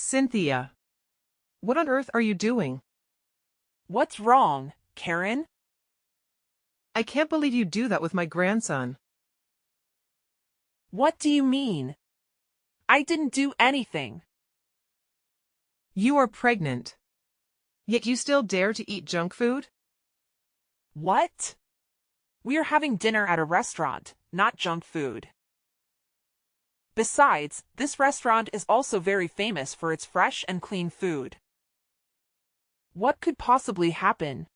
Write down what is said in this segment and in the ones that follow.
Cynthia, what on earth are you doing? What's wrong, Karen? I can't believe you do that with my grandson. What do you mean? I didn't do anything. You are pregnant. Yet you still dare to eat junk food? What? We are having dinner at a restaurant, not junk food. Besides, this restaurant is also very famous for its fresh and clean food. What could possibly happen?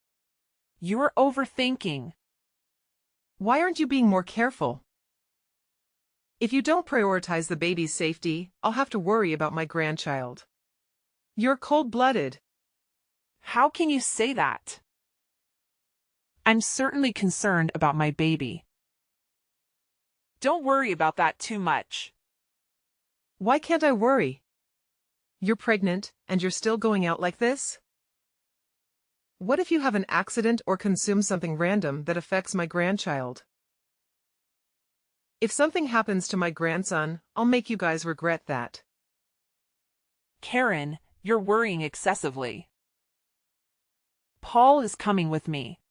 You're overthinking. Why aren't you being more careful? If you don't prioritize the baby's safety, I'll have to worry about my grandchild. You're cold-blooded. How can you say that? I'm certainly concerned about my baby. Don't worry about that too much. Why can't I worry? You're pregnant, and you're still going out like this? What if you have an accident or consume something random that affects my grandchild? If something happens to my grandson, I'll make you guys regret that. Karen, you're worrying excessively. Paul is coming with me.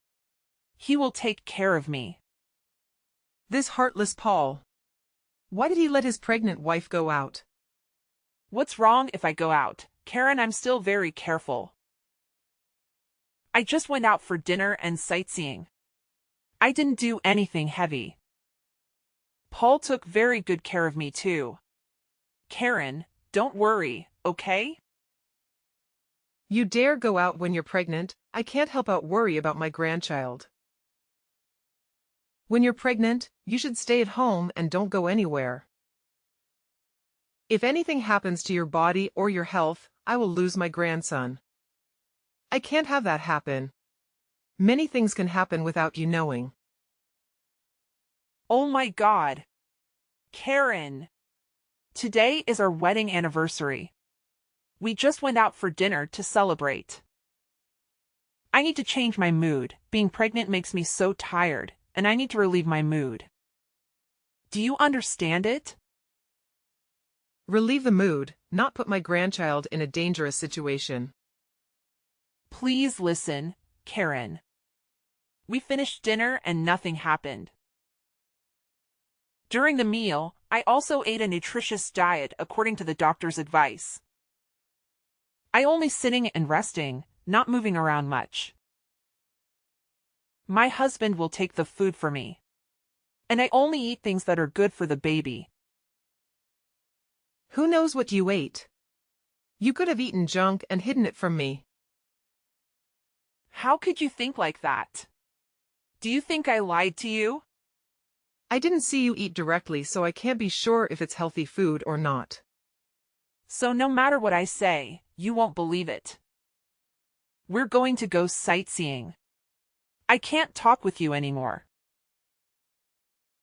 He will take care of me. This heartless Paul. Why did he let his pregnant wife go out? What's wrong if I go out, Karen? I'm still very careful. I just went out for dinner and sightseeing. I didn't do anything heavy. Paul took very good care of me too. Karen, don't worry, okay? You dare go out when you're pregnant? I can't help but worry about my grandchild. When you're pregnant, you should stay at home and don't go anywhere. If anything happens to your body or your health, I will lose my grandson. I can't have that happen. Many things can happen without you knowing. Oh my God. Karen. Today is our wedding anniversary. We just went out for dinner to celebrate. I need to change my mood. Being pregnant makes me so tired, and I need to relieve my mood. Do you understand it? Relieve the mood, not put my grandchild in a dangerous situation. Please listen, Karen. We finished dinner and nothing happened. During the meal, I also ate a nutritious diet according to the doctor's advice. I only sitting and resting, not moving around much. My husband will take the food for me. And I only eat things that are good for the baby. Who knows what you ate? You could have eaten junk and hidden it from me. How could you think like that? Do you think I lied to you? I didn't see you eat directly, so I can't be sure if it's healthy food or not. So no matter what I say, you won't believe it. We're going to go sightseeing. I can't talk with you anymore.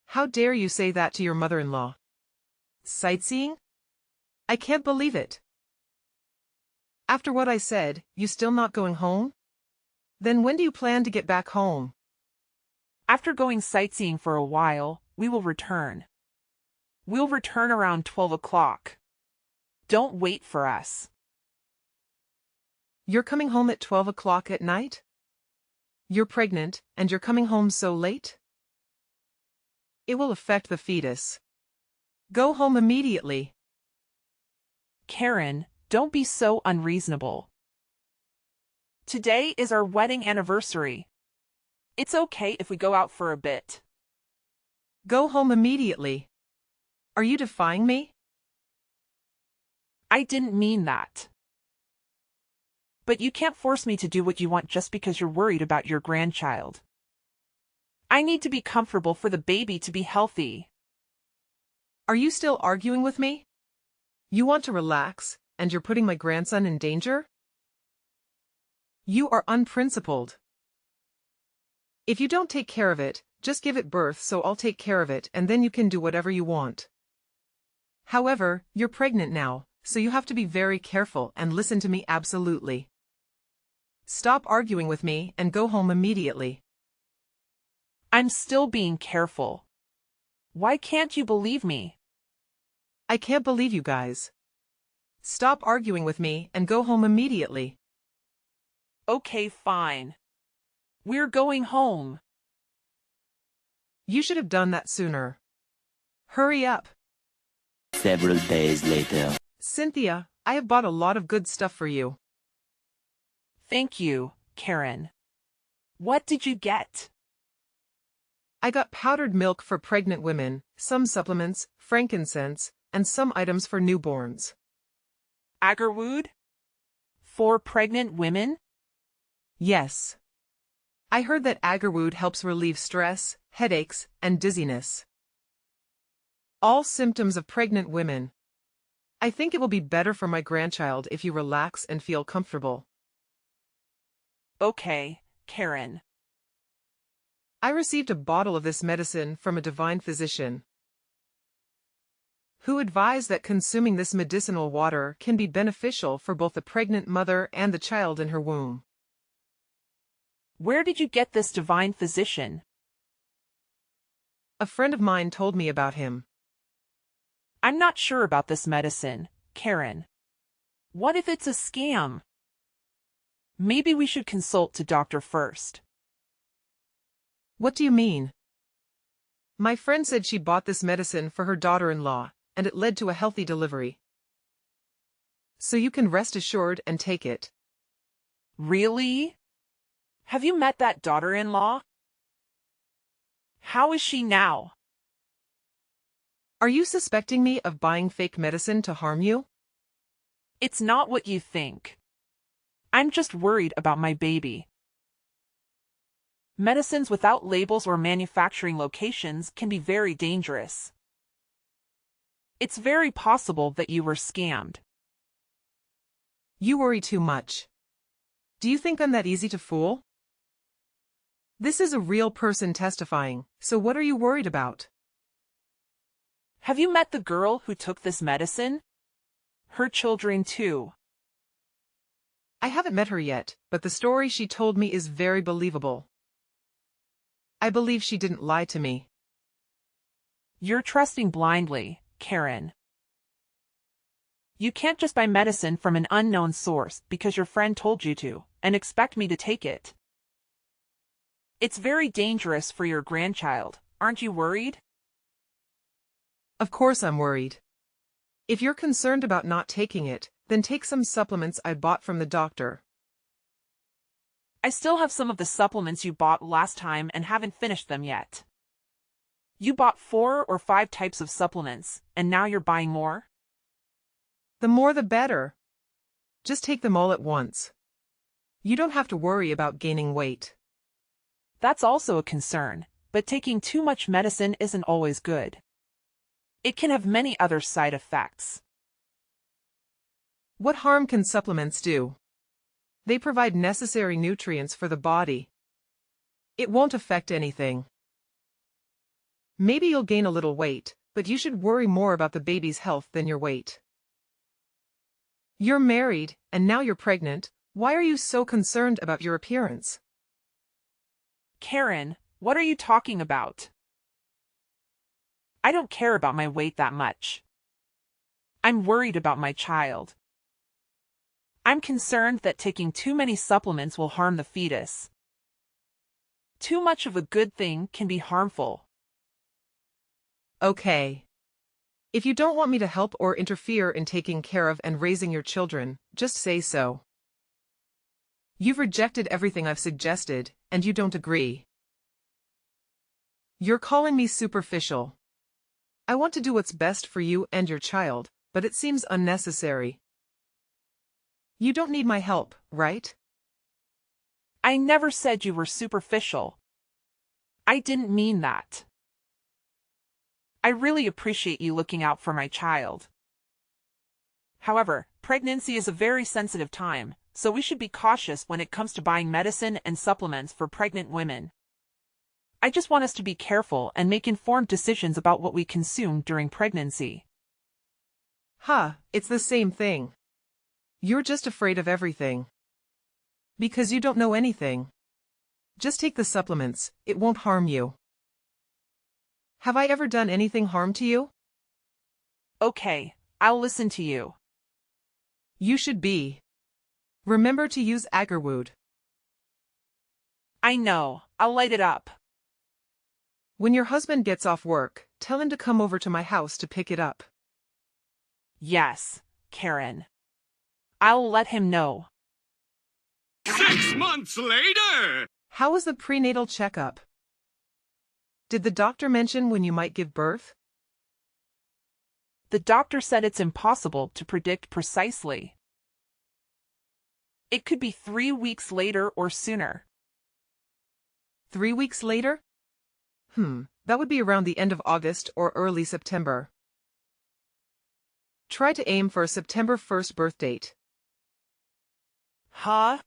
How dare you say that to your mother-in-law? Sightseeing? I can't believe it. After what I said, you still not going home? Then when do you plan to get back home? After going sightseeing for a while, we will return. We'll return around 12 o'clock. Don't wait for us. You're coming home at 12 o'clock at night? You're pregnant, and you're coming home so late? It will affect the fetus. Go home immediately. Karen, don't be so unreasonable. Today is our wedding anniversary. It's okay if we go out for a bit. Go home immediately. Are you defying me? I didn't mean that. But you can't force me to do what you want just because you're worried about your grandchild. I need to be comfortable for the baby to be healthy. Are you still arguing with me? You want to relax, and you're putting my grandson in danger? You are unprincipled. If you don't take care of it, just give it birth so I'll take care of it and then you can do whatever you want. However, you're pregnant now, so you have to be very careful and listen to me absolutely. Stop arguing with me and go home immediately. I'm still being careful. Why can't you believe me? I can't believe you guys. Stop arguing with me and go home immediately. Okay, fine. We're going home. You should have done that sooner. Hurry up. Several days later. Cynthia, I have bought a lot of good stuff for you. Thank you, Karen. What did you get? I got powdered milk for pregnant women, some supplements, frankincense, and some items for newborns. Agarwood? For pregnant women? Yes. I heard that agarwood helps relieve stress, headaches, and dizziness. All symptoms of pregnant women. I think it will be better for my grandchild if you relax and feel comfortable. Okay, Karen. I received a bottle of this medicine from a divine physician, who advised that consuming this medicinal water can be beneficial for both the pregnant mother and the child in her womb. Where did you get this divine physician? A friend of mine told me about him. I'm not sure about this medicine, Karen. What if it's a scam? Maybe we should consult a doctor first. What do you mean? My friend said she bought this medicine for her daughter-in-law, and it led to a healthy delivery. So you can rest assured and take it. Really? Have you met that daughter-in-law? How is she now? Are you suspecting me of buying fake medicine to harm you? It's not what you think. I'm just worried about my baby. Medicines without labels or manufacturing locations can be very dangerous. It's very possible that you were scammed. You worry too much. Do you think I'm that easy to fool? This is a real person testifying, so what are you worried about? Have you met the girl who took this medicine? Her children too. I haven't met her yet, but the story she told me is very believable. I believe she didn't lie to me. You're trusting blindly, Karen. You can't just buy medicine from an unknown source because your friend told you to, and expect me to take it. It's very dangerous for your grandchild, aren't you worried? Of course I'm worried. If you're concerned about not taking it, then take some supplements I bought from the doctor. I still have some of the supplements you bought last time and haven't finished them yet. You bought 4 or 5 types of supplements, and now you're buying more? The more the better. Just take them all at once. You don't have to worry about gaining weight. That's also a concern, but taking too much medicine isn't always good. It can have many other side effects. What harm can supplements do? They provide necessary nutrients for the body. It won't affect anything. Maybe you'll gain a little weight, but you should worry more about the baby's health than your weight. You're married, and now you're pregnant. Why are you so concerned about your appearance? Karen, what are you talking about? I don't care about my weight that much. I'm worried about my child. I'm concerned that taking too many supplements will harm the fetus. Too much of a good thing can be harmful. Okay. If you don't want me to help or interfere in taking care of and raising your children, just say so. You've rejected everything I've suggested, and you don't agree. You're calling me superficial. I want to do what's best for you and your child, but it seems unnecessary. You don't need my help, right? I never said you were superficial. I didn't mean that. I really appreciate you looking out for my child. However, pregnancy is a very sensitive time, so we should be cautious when it comes to buying medicine and supplements for pregnant women. I just want us to be careful and make informed decisions about what we consume during pregnancy. It's the same thing. You're just afraid of everything. Because you don't know anything. Just take the supplements, it won't harm you. Have I ever done anything harm to you? Okay, I'll listen to you. You should be. Remember to use agarwood. I know. I'll light it up. When your husband gets off work, tell him to come over to my house to pick it up. Yes, Karen. I'll let him know. 6 months later! How was the prenatal checkup? Did the doctor mention when you might give birth? The doctor said it's impossible to predict precisely. It could be 3 weeks later or sooner. 3 weeks later? That would be around the end of August or early September. Try to aim for a September 1st birth date. Huh?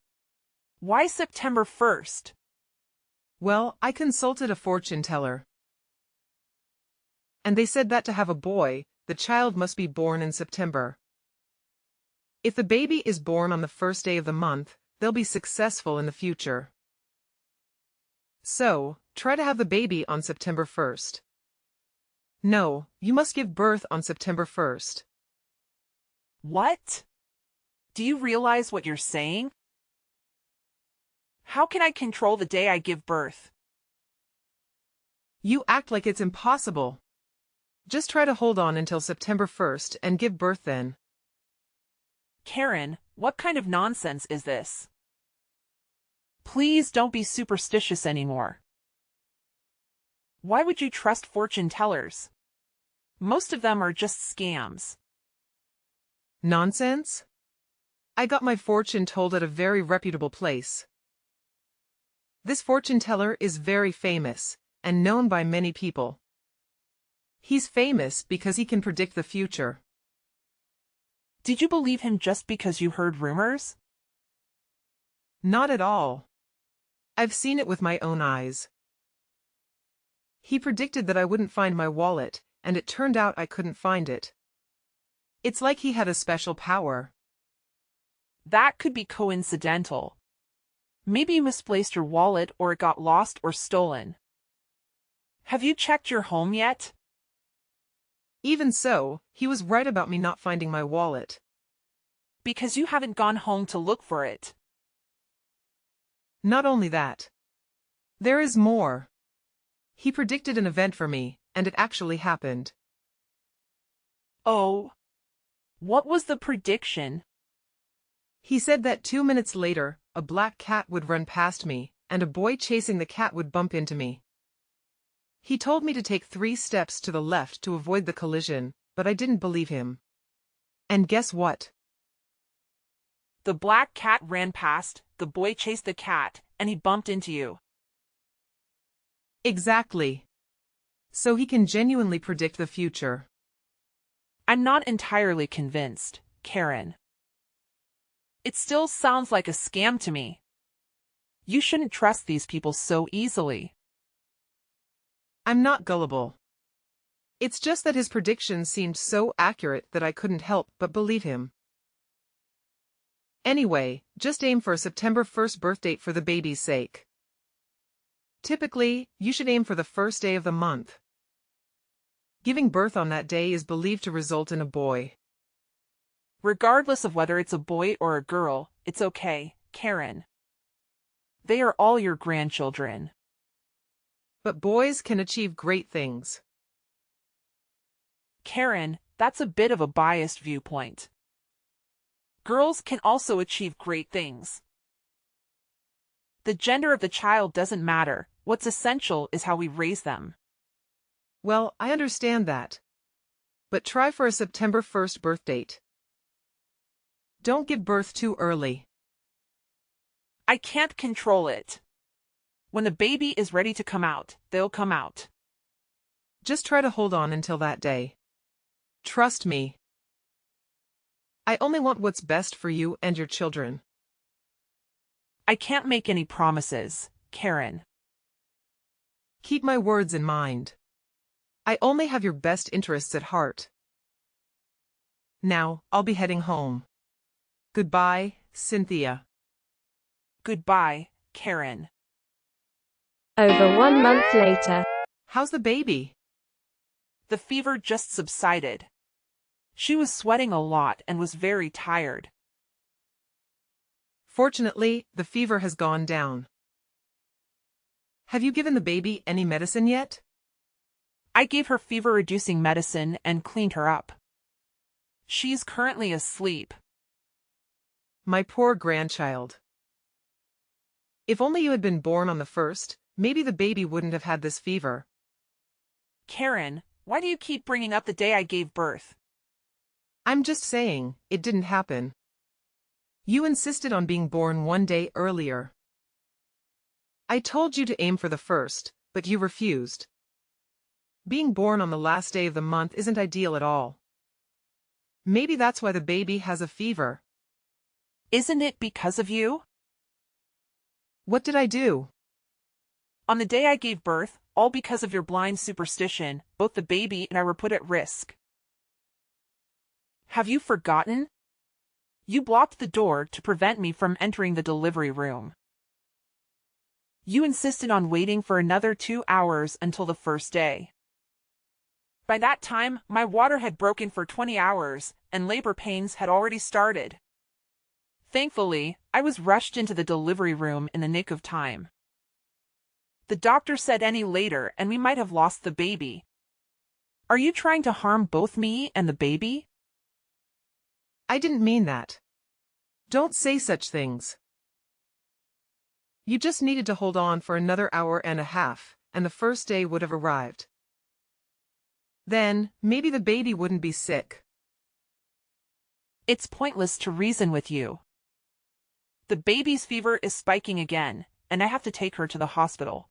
Why September 1st? Well, I consulted a fortune teller. And they said that to have a boy, the child must be born in September. If the baby is born on the first day of the month, they'll be successful in the future. So, try to have the baby on September 1st. No, you must give birth on September 1st. What? Do you realize what you're saying? How can I control the day I give birth? You act like it's impossible. Just try to hold on until September 1st and give birth then. Karen, what kind of nonsense is this? Please don't be superstitious anymore. Why would you trust fortune tellers? Most of them are just scams. Nonsense? I got my fortune told at a very reputable place. This fortune teller is very famous and known by many people. He's famous because he can predict the future. Did you believe him just because you heard rumors? Not at all. I've seen it with my own eyes. He predicted that I wouldn't find my wallet, and it turned out I couldn't find it. It's like he had a special power. That could be coincidental. Maybe you misplaced your wallet or it got lost or stolen. Have you checked your home yet? Even so, he was right about me not finding my wallet. Because you haven't gone home to look for it. Not only that. There is more. He predicted an event for me, and it actually happened. Oh. What was the prediction? He said that 2 minutes later, a black cat would run past me, and a boy chasing the cat would bump into me. He told me to take 3 steps to the left to avoid the collision, but I didn't believe him. And guess what? The black cat ran past, the boy chased the cat, and he bumped into you. Exactly. So he can genuinely predict the future. I'm not entirely convinced, Karen. It still sounds like a scam to me. You shouldn't trust these people so easily. I'm not gullible. It's just that his predictions seemed so accurate that I couldn't help but believe him. Anyway, just aim for a September 1st birth date for the baby's sake. Typically, you should aim for the first day of the month. Giving birth on that day is believed to result in a boy. Regardless of whether it's a boy or a girl, it's okay, Karen. They are all your grandchildren. But boys can achieve great things. Karen, that's a bit of a biased viewpoint. Girls can also achieve great things. The gender of the child doesn't matter. What's essential is how we raise them. Well, I understand that. But try for a September 1st birth date. Don't give birth too early. I can't control it. When the baby is ready to come out, they'll come out. Just try to hold on until that day. Trust me. I only want what's best for you and your children. I can't make any promises, Karen. Keep my words in mind. I only have your best interests at heart. Now, I'll be heading home. Goodbye, Cynthia. Goodbye, Karen. Over 1 month later. How's the baby? The fever just subsided. She was sweating a lot and was very tired. Fortunately, the fever has gone down. Have you given the baby any medicine yet? I gave her fever-reducing medicine and cleaned her up. She's currently asleep. My poor grandchild. If only you had been born on the 1st, maybe the baby wouldn't have had this fever. Karen, why do you keep bringing up the day I gave birth? I'm just saying, it didn't happen. You insisted on being born one day earlier. I told you to aim for the 1st, but you refused. Being born on the last day of the month isn't ideal at all. Maybe that's why the baby has a fever. Isn't it because of you? What did I do? On the day I gave birth, all because of your blind superstition, both the baby and I were put at risk. Have you forgotten? You blocked the door to prevent me from entering the delivery room. You insisted on waiting for another 2 hours until the first day. By that time, my water had broken for 20 hours, and labor pains had already started. Thankfully, I was rushed into the delivery room in the nick of time. The doctor said any later and we might have lost the baby. Are you trying to harm both me and the baby? I didn't mean that. Don't say such things. You just needed to hold on for another hour and a half, and the first day would have arrived. Then, maybe the baby wouldn't be sick. It's pointless to reason with you. The baby's fever is spiking again, and I have to take her to the hospital.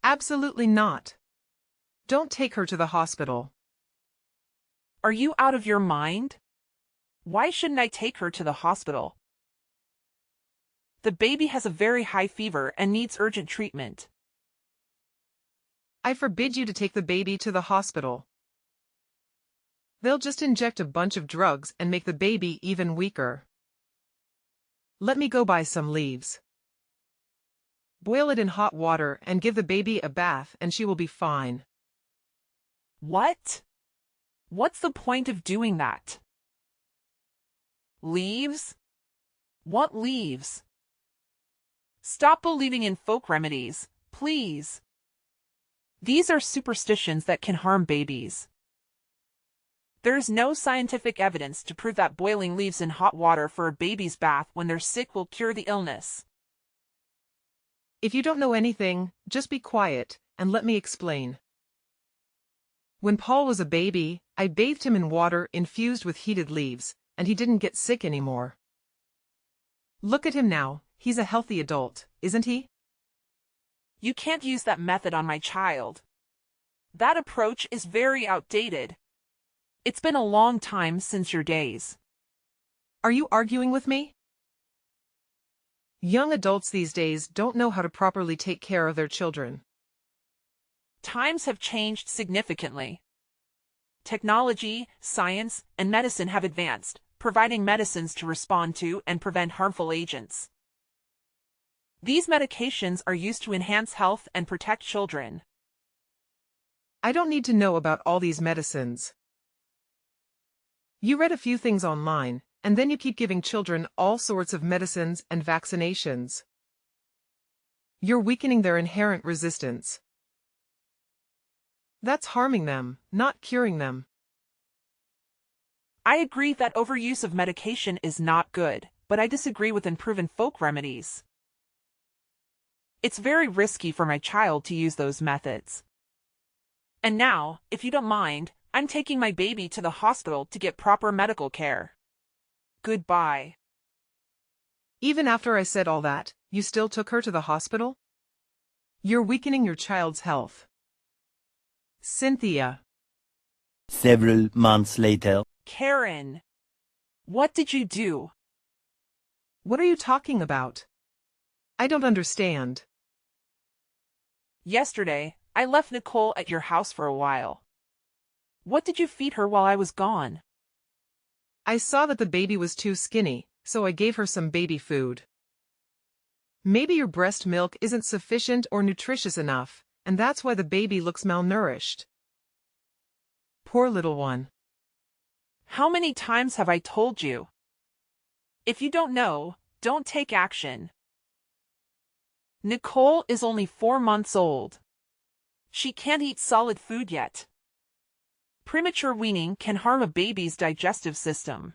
Absolutely not. Don't take her to the hospital. Are you out of your mind? Why shouldn't I take her to the hospital? The baby has a very high fever and needs urgent treatment. I forbid you to take the baby to the hospital. They'll just inject a bunch of drugs and make the baby even weaker. Let me go buy some leaves. Boil it in hot water and give the baby a bath and she will be fine. What? What's the point of doing that? Leaves? What leaves? Stop believing in folk remedies, please. These are superstitions that can harm babies. There is no scientific evidence to prove that boiling leaves in hot water for a baby's bath when they're sick will cure the illness. If you don't know anything, just be quiet and let me explain. When Paul was a baby, I bathed him in water infused with heated leaves, and he didn't get sick anymore. Look at him now, he's a healthy adult, isn't he? You can't use that method on my child. That approach is very outdated. It's been a long time since your days. Are you arguing with me? Young adults these days don't know how to properly take care of their children. Times have changed significantly. Technology, science, and medicine have advanced, providing medicines to respond to and prevent harmful agents. These medications are used to enhance health and protect children. I don't need to know about all these medicines. You read a few things online, and then you keep giving children all sorts of medicines and vaccinations. You're weakening their inherent resistance. That's harming them, not curing them. I agree that overuse of medication is not good, but I disagree with unproven folk remedies. It's very risky for my child to use those methods. And now, if you don't mind, I'm taking my baby to the hospital to get proper medical care. Goodbye. Even after I said all that, you still took her to the hospital? You're weakening your child's health. Cynthia. Several months later. Karen, what did you do? What are you talking about? I don't understand. Yesterday, I left Nicole at your house for a while. What did you feed her while I was gone? I saw that the baby was too skinny, so I gave her some baby food. Maybe your breast milk isn't sufficient or nutritious enough, and that's why the baby looks malnourished. Poor little one. How many times have I told you? If you don't know, Don't take action. Nicole is only 4 months old. She can't eat solid food yet. Premature weaning can harm a baby's digestive system.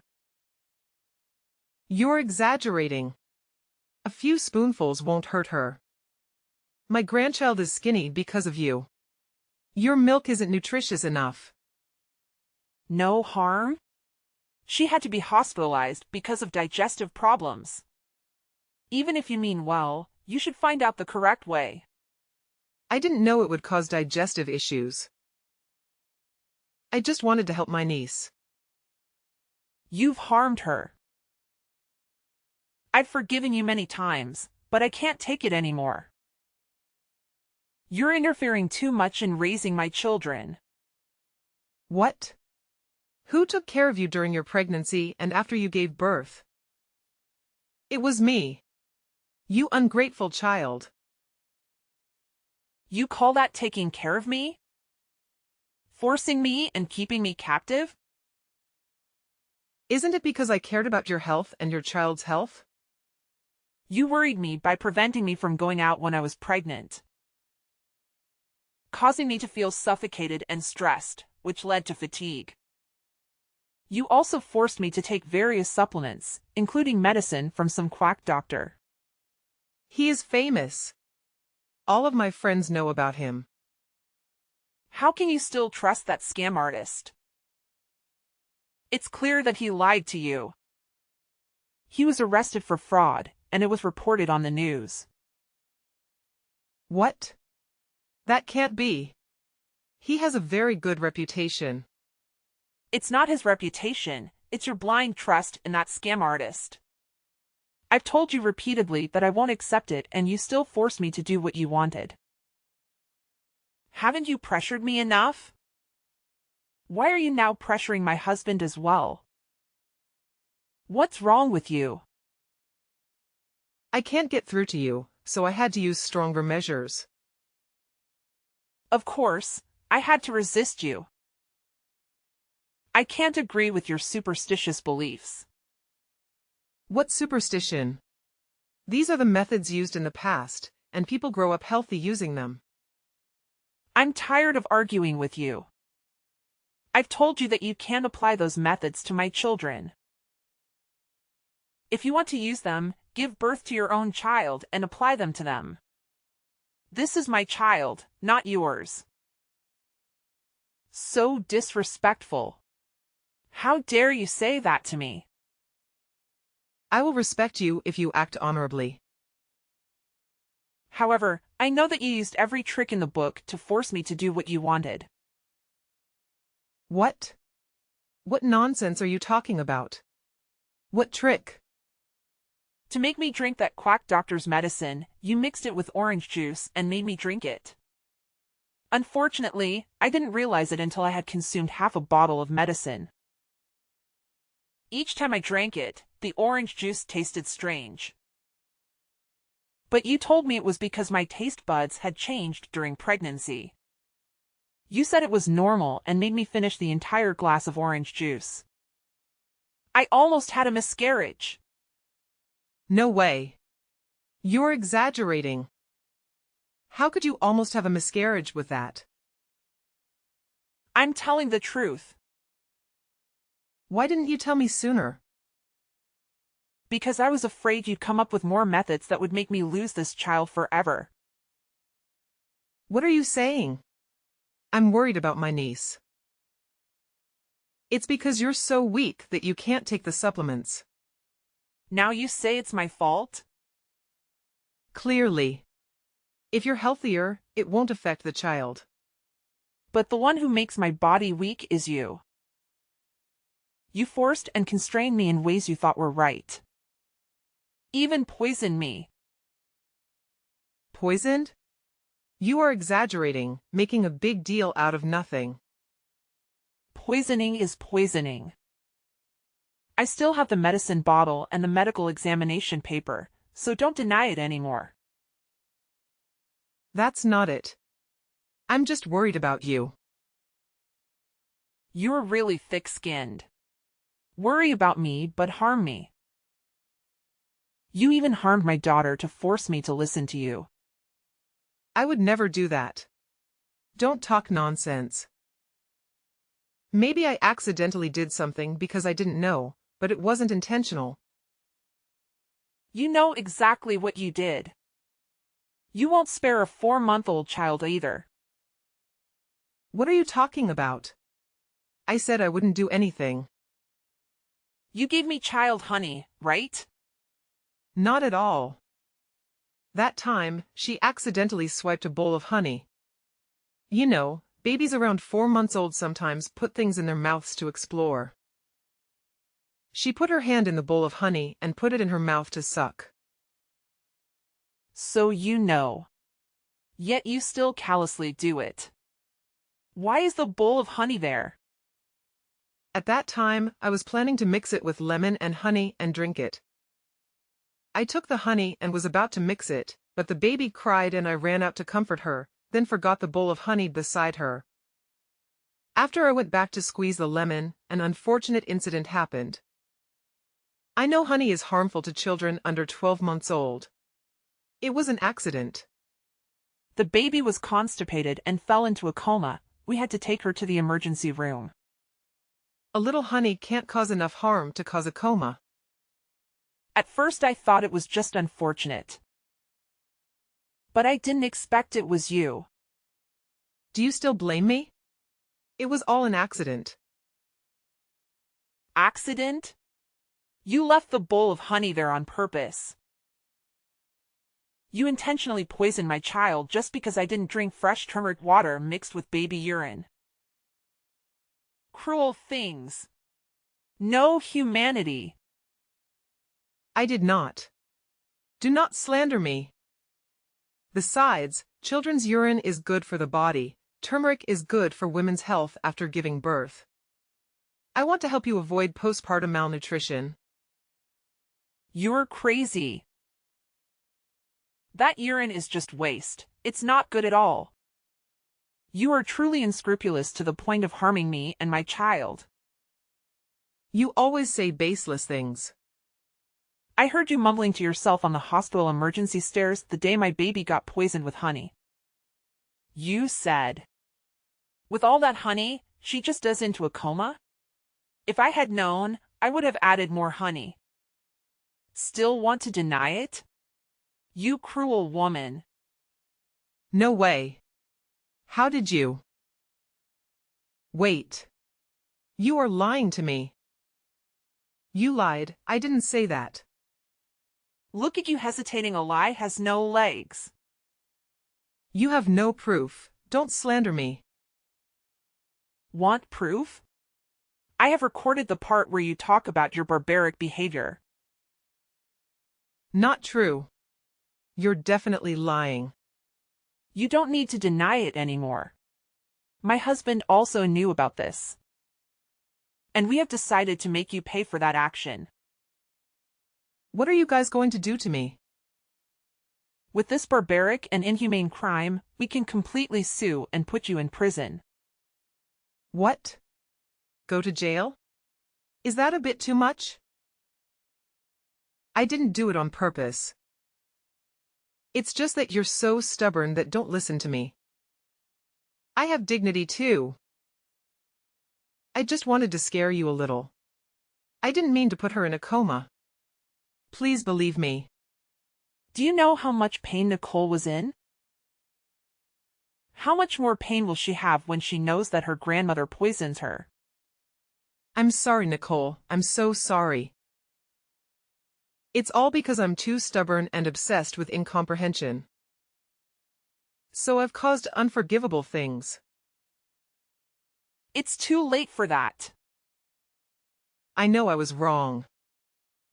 You're exaggerating. A few spoonfuls won't hurt her. My grandchild is skinny because of you. Your milk isn't nutritious enough. No harm? She had to be hospitalized because of digestive problems. Even if you mean well, you should find out the correct way. I didn't know it would cause digestive issues. I just wanted to help my niece. You've harmed her. I've forgiven you many times, but I can't take it anymore. You're interfering too much in raising my children. What? Who took care of you during your pregnancy and after you gave birth? It was me. You ungrateful child. You call that taking care of me? Forcing me and keeping me captive? Isn't it because I cared about your health and your child's health? You worried me by preventing me from going out when I was pregnant, causing me to feel suffocated and stressed, which led to fatigue. You also forced me to take various supplements, including medicine from some quack doctor. He is famous. All of my friends know about him. How can you still trust that scam artist? It's clear that he lied to you. He was arrested for fraud, and it was reported on the news. What? That can't be. He has a very good reputation. It's not his reputation, it's your blind trust in that scam artist. I've told you repeatedly that I won't accept it, and you still force me to do what you wanted. Haven't you pressured me enough? Why are you now pressuring my husband as well? What's wrong with you? I can't get through to you, so I had to use stronger measures. Of course, I had to resist you. I can't agree with your superstitious beliefs. What superstition? These are the methods used in the past, and people grow up healthy using them. I'm tired of arguing with you. I've told you that you can't apply those methods to my children. If you want to use them, give birth to your own child and apply them to them. This is my child, not yours. So disrespectful. How dare you say that to me? I will respect you if you act honorably. However, I know that you used every trick in the book to force me to do what you wanted. What? What nonsense are you talking about? What trick? To make me drink that quack doctor's medicine, you mixed it with orange juice and made me drink it. Unfortunately, I didn't realize it until I had consumed half a bottle of medicine. Each time I drank it, the orange juice tasted strange. But you told me it was because my taste buds had changed during pregnancy. You said it was normal and made me finish the entire glass of orange juice. I almost had a miscarriage. No way. You're exaggerating. How could you almost have a miscarriage with that? I'm telling the truth. Why didn't you tell me sooner? Because I was afraid you'd come up with more methods that would make me lose this child forever. What are you saying? I'm worried about my niece. It's because you're so weak that you can't take the supplements. Now you say it's my fault? Clearly. If you're healthier, it won't affect the child. But the one who makes my body weak is you. You forced and constrained me in ways you thought were right. Even poisoned me. Poisoned? You are exaggerating, making a big deal out of nothing. Poisoning is poisoning. I still have the medicine bottle and the medical examination paper, so don't deny it anymore. That's not it. I'm just worried about you. You're really thick-skinned. Worry about me but harm me. You even harmed my daughter to force me to listen to you. I would never do that. Don't talk nonsense. Maybe I accidentally did something because I didn't know, but it wasn't intentional. You know exactly what you did. You won't spare a 4-month-old child either. What are you talking about? I said I wouldn't do anything. You gave me child honey, right? Not at all. That time, she accidentally swiped a bowl of honey. You know, babies around 4 months old sometimes put things in their mouths to explore. She put her hand in the bowl of honey and put it in her mouth to suck. So you know. Yet you still callously do it. Why is the bowl of honey there? At that time, I was planning to mix it with lemon and honey and drink it. I took the honey and was about to mix it, but the baby cried and I ran out to comfort her, then forgot the bowl of honey beside her. After I went back to squeeze the lemon, an unfortunate incident happened. I know honey is harmful to children under 12 months old. It was an accident. The baby was constipated and fell into a coma. We had to take her to the emergency room. A little honey can't cause enough harm to cause a coma. At first I thought it was just unfortunate. But I didn't expect it was you. Do you still blame me? It was all an accident. Accident? You left the bowl of honey there on purpose. You intentionally poisoned my child just because I didn't drink fresh turmeric water mixed with baby urine. Cruel things. No humanity. I did not. Do not slander me. Besides, children's urine is good for the body. Turmeric is good for women's health after giving birth. I want to help you avoid postpartum malnutrition. You're crazy. That urine is just waste. It's not good at all. You are truly unscrupulous to the point of harming me and my child. You always say baseless things. I heard you mumbling to yourself on the hospital emergency stairs the day my baby got poisoned with honey. You said, "With all that honey, she just does into a coma?" If I had known, I would have added more honey. Still want to deny it? You cruel woman. No way. How did you? Wait. You are lying to me. You lied, I didn't say that. Look at you hesitating. A lie has no legs. You have no proof. Don't slander me. Want proof? I have recorded the part where you talk about your barbaric behavior. Not true. You're definitely lying. You don't need to deny it anymore. My husband also knew about this. And we have decided to make you pay for that action. What are you guys going to do to me? With this barbaric and inhumane crime, we can completely sue and put you in prison. What? Go to jail? Is that a bit too much? I didn't do it on purpose. It's just that you're so stubborn that don't listen to me. I have dignity too. I just wanted to scare you a little. I didn't mean to put her in a coma. Please believe me. Do you know how much pain Nicole was in? How much more pain will she have when she knows that her grandmother poisons her? I'm sorry, Nicole. I'm so sorry. It's all because I'm too stubborn and obsessed with incomprehension. So I've caused unforgivable things. It's too late for that. I know I was wrong.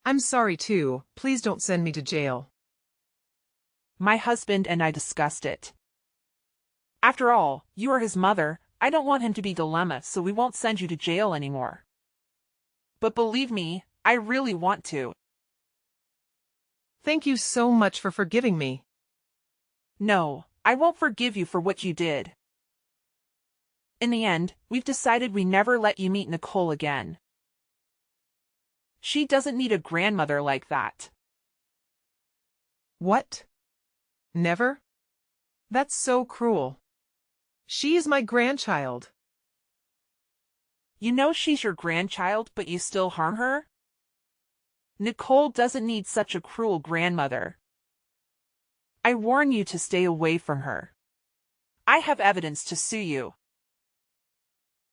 I'm sorry too. Please don't send me to jail. My husband and I discussed it. After all, you are his mother. I don't want him to be dilemma, so we won't send you to jail anymore. But believe me, I really want to. Thank you so much for forgiving me. No, I won't forgive you for what you did. In the end, we've decided we never let you meet Nicole again. She doesn't need a grandmother like that. What? Never? That's so cruel. She is my grandchild. You know she's your grandchild, but you still harm her? Nicole doesn't need such a cruel grandmother. I warn you to stay away from her. I have evidence to sue you.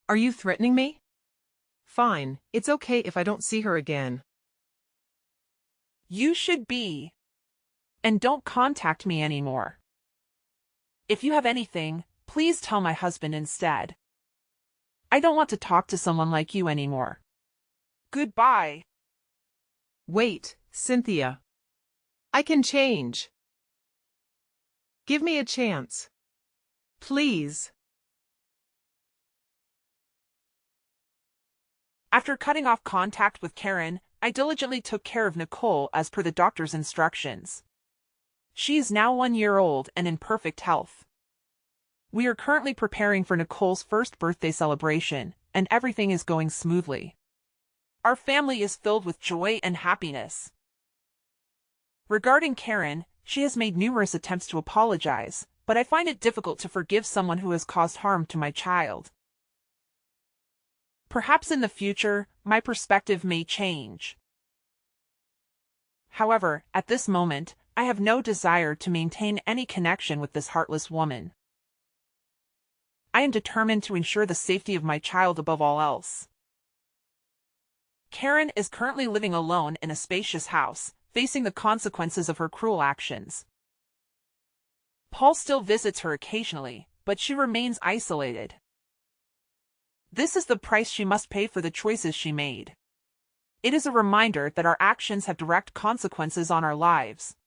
Are you threatening me? Fine, it's okay if I don't see her again. You should be. And don't contact me anymore. If you have anything, please tell my husband instead. I don't want to talk to someone like you anymore. Goodbye. Wait, Cynthia. I can change. Give me a chance. Please. After cutting off contact with Karen, I diligently took care of Nicole as per the doctor's instructions. She is now 1 year old and in perfect health. We are currently preparing for Nicole's first birthday celebration, and everything is going smoothly. Our family is filled with joy and happiness. Regarding Karen, she has made numerous attempts to apologize, but I find it difficult to forgive someone who has caused harm to my child. Perhaps in the future, my perspective may change. However, at this moment, I have no desire to maintain any connection with this heartless woman. I am determined to ensure the safety of my child above all else. Karen is currently living alone in a spacious house, facing the consequences of her cruel actions. Paul still visits her occasionally, but she remains isolated. This is the price she must pay for the choices she made. It is a reminder that our actions have direct consequences on our lives.